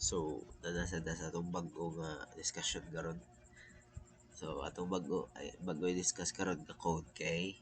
So, nanasa sa atong bago nga discussion karon. So, atong bago i-discuss karon nga code kay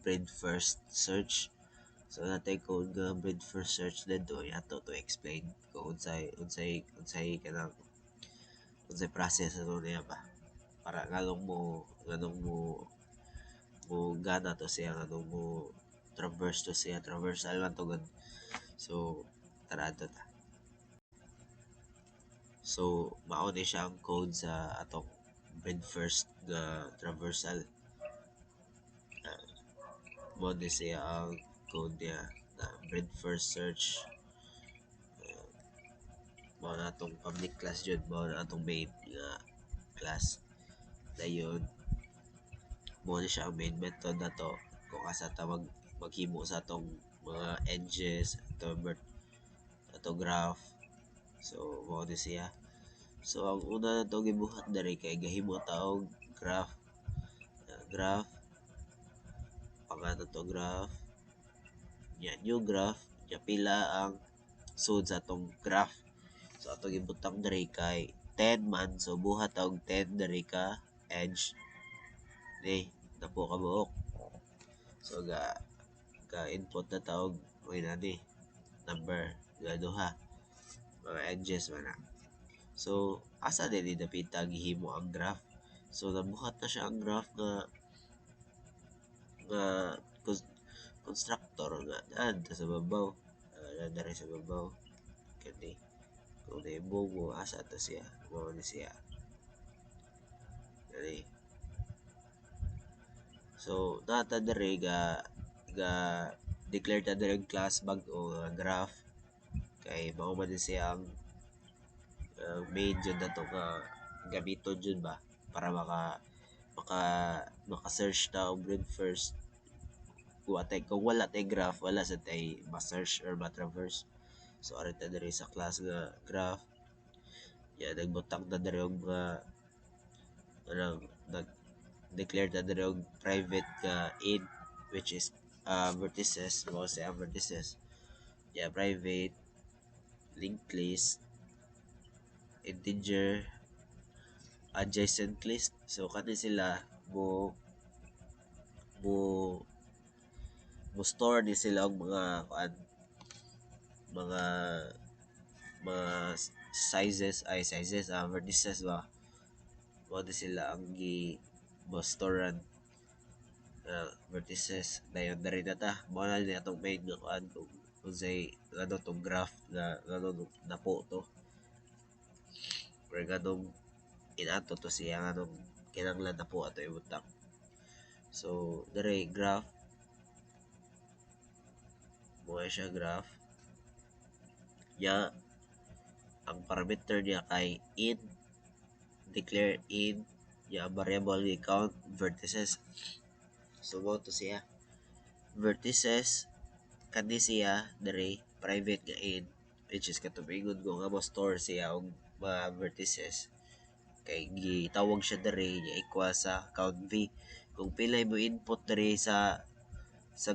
bread first search. So, natay code nga bread first search dito ato to explain kung unsay kanang unsay process ano niya ba para nganong mo gana to siya nganong mo traverse to siya traversal man to gud. So, tara ato ta. So, mao ni siya ang code sa atong bread first nga traversal. Mo ni siya ang code niya na bread first search. Mao na atong public class jud, mao na atong main nga class. Dayon, mo ni siya ang main method na to kung asa ta maghimo sa atong mga edges, ato graph. So, mao ni siya. So, ang una na to gibuhat diri kay gahimo ta og graph. Graph, pangalan to graph. Yan, new graph. Nya pila ang sud sa atong graph. So, ato gibutang diri kay 10 man. So, buhat og 10 diri ka edge. Ni, napo ka buok. So, ka input na taog may nani number nga duha mga edges man na. So, asa din napita gihimo ang graph. So, nabuhat na siya ang graph nga constructor nga naadta sa babaw. Nadari sa babaw. Kani, kung naibog mo, asa to siya. Mao ni siya. Kani. So, nata diri ga declare ta diri class bag-o nga graph kay mao man ni siya ang main jud nato nga gamiton jud ba para maka maka-search ta og bread first kung wala tay graph wala sa tay ma-search or ma-traverse. So ari ta diri sa class nga graph ya nagbutang ta diri og nag declare ta diri og private nga id which is vertices mo sa vertices ya private linked list integer adjacent list. So kani sila mo mo mo store ni sila og mga mga sizes vertices ba mo di sila ang gi mo storean vertices dayon dari na ta mo na ni atong main nga kuan kung unsay ano tong graph nga napo to or ganong inato to siya ganong kinahanglan na po ato ibutang. So dere graph mo siya graph ya ang parameter niya kay int declare int ya variable ni count vertices. So mo to siya vertices kani siya dere private nga int which is katumingon ko nga mo store siya og mga vertices kay gitawag siya dere niya equal sa count v. Kung pila mo input dere sa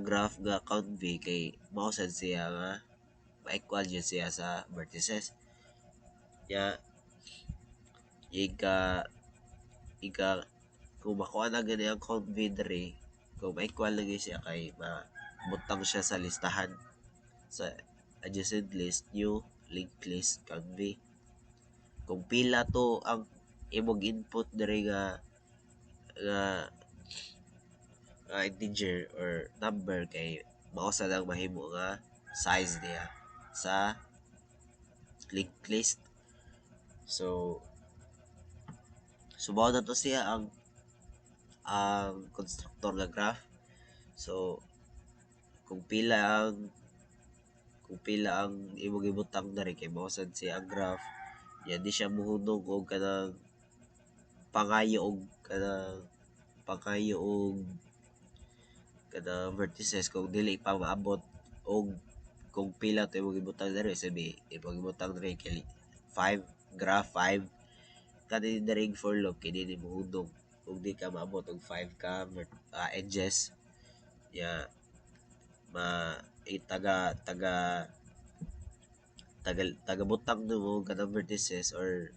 graph nga count v kay mao sad siya nga ma-equal yun siya sa vertices. Ya ika kung makuha na gani ang count v dere kung ma-equal lagi siya kay mabutang siya sa listahan sa adjacent list new linked list count v. Kung pila to ang imong input dere nga integer or number kay mao sad ang mahimo nga size niya sa linked list. So subaw na to siya ang constructor nga graph. So kung pila ang imong ibutang diri kay mao sad siya ang graph ya di siya mohunong og pangayo og vertices kung dili pa maabot og kung pila to imong ibutang diri sabi imong ibutang diri kay 5 graph 5 kani diri for loop kay dili mohunong kung di ka maabot og 5 ka edges ya taga tagabutang mo kanang vertices or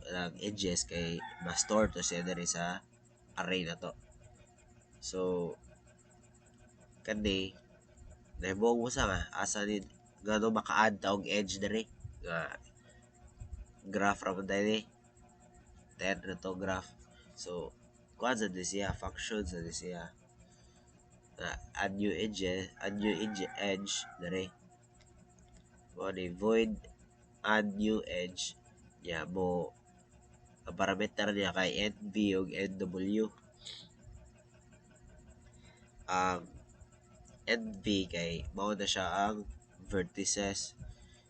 ng edges kay ma-store to siya diri sa array na to. So kani nahimuong mo sa nga asa ni ngano maka-add ta og edge diri nga graph ra man diri 10 na to graph. So kuan sa siya function sa siya add new edge diri mo ni void add new edge ya mo ang parameter niya kay nv ug nw. Ang nv kay mao na siya ang vertices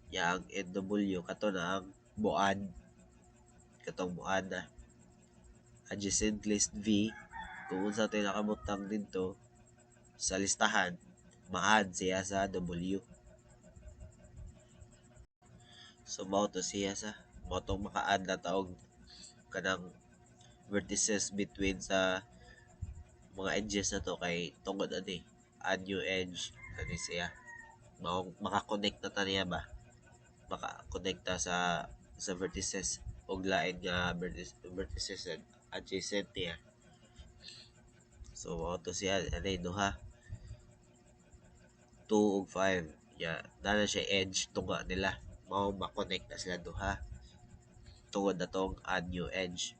ya ang nw kato na ang buad katong buad na adjacent list v kung unsa tayo nakabutang dito sa listahan ma-add siya sa w. So mao to siya sa mao tong maka-add na taog kanang vertices between sa mga edges na to kay tungod ani add new edge ani siya mao maka-connect na ta niya ba maka-connect ta sa vertices og lain nga vertices adjacent niya. So mao to siya ani duha 2 ug 5 ya na siya edge tunga nila mao ma-connect na sila duha tungod na tong add new edge.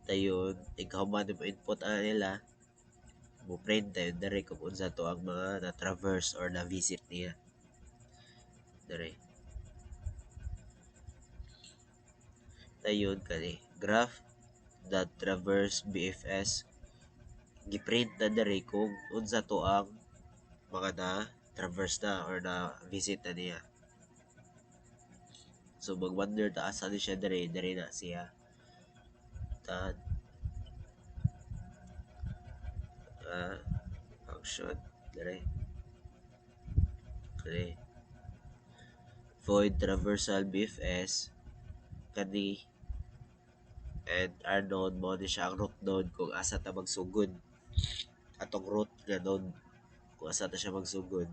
Dayon ikahuman mo input ana nila mo print tayo dere kung unsa to ang mga na traverse or na visit niya dere. Dayon kani graph dot traverse bfs giprint na dere kung unsa to ang mga na traverse na or na visit na niya. So mag-wonder ta asa ni siya dere na siya ta function dere kani void traversal bfs kani and our node mo ni siya ang root node kung asa ta magsugod atong root nga node kung asa ta siya magsugod.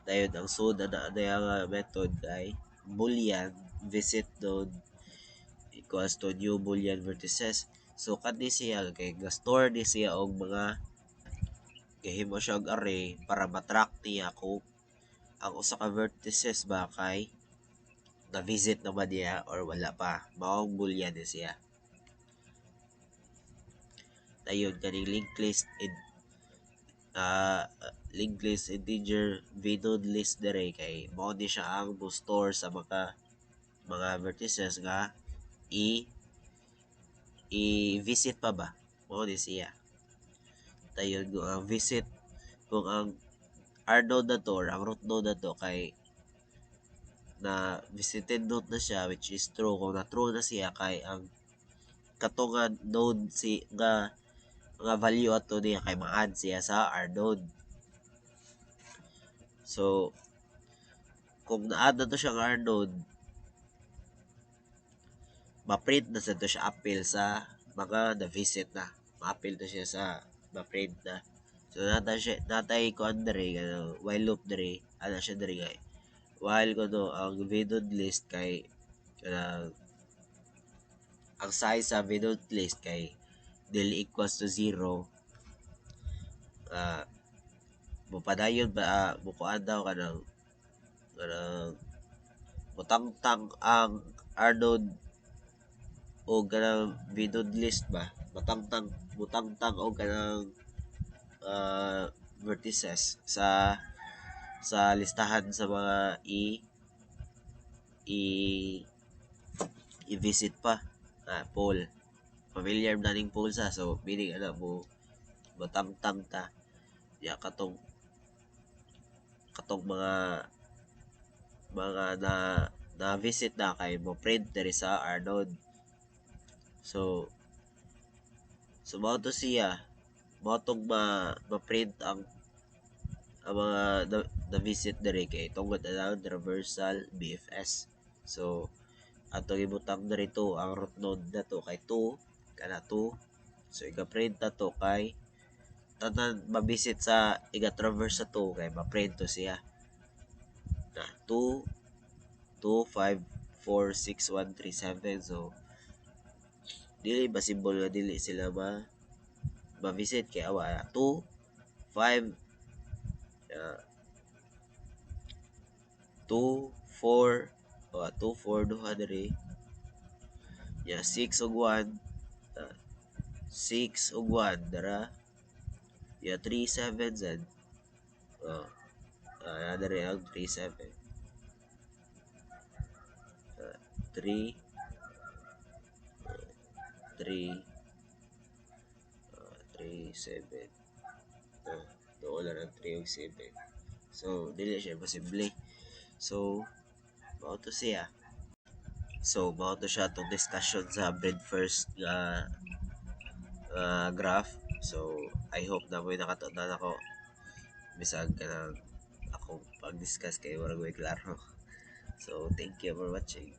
Dayon ang suda na nga method ay boolean visit node equals to new boolean vertices. So kani siya kay ga-store ni siya og mga gahimo siya og array para ma-track niya kung ang usa ka vertices ba kay na-visit naman niya or wala pa. Maong boolean ni siya. Dayon kaning linked list integer vnode list dere kay mao ni siya ang mo-store sa mga vertices nga i-visit pa ba mao ni siya. Dayon kung ang visit kung ang r node na to or ang root node na to kay na visited node na siya which is true kung na true na siya kay ang katungan node nga value ato niya kay ma-add siya sa r node. So kung na-add na to siya ng r node ma-print na sa to siya appeal sa mga na-visit na ma-appeal na siya sa ma-print na. So natay ko dere while loop dere ana siya dere kay while kuno ang vinode list kay ang size sa vinode list kay dili equals to 0 mupadayon ba bukuan daw kanang butangtang ang r node o kanang vinode list ba butangtang o kanang vertices sa listahan sa mga i-visit pa poll familiar na ning poll sa so meaning ana mo butangtang ta ya katong mga na visit na kay mo print diri sa r node. So mao to siya mao tong ma-print ang mga na-visit diri kay tungod na traversal bfs. So ato gibutang diri to ang root node na to kay 2 kana 2 so iga-print na to kay tanan mabisit sa iga-traverse sa 2 kay maprento siya na 2 2 5 4 6 1 3 7. So dili possible nga dili sila ma-visit kay awa 2 5 2 4 2 4 duha diri ya 6 ug 1 6 ug 1 dara ya 3 7 zed diri ang 3 7 3 3 3 7 doon lang ang 3 ug 7. So dili siya posible. So mao to siya. So mao to siya tong discussion sa bread first nga graph. So I hope na mo'y nakatunan ako bisag kanang akong pag-discuss kay wala ko klaro. So thank you for watching.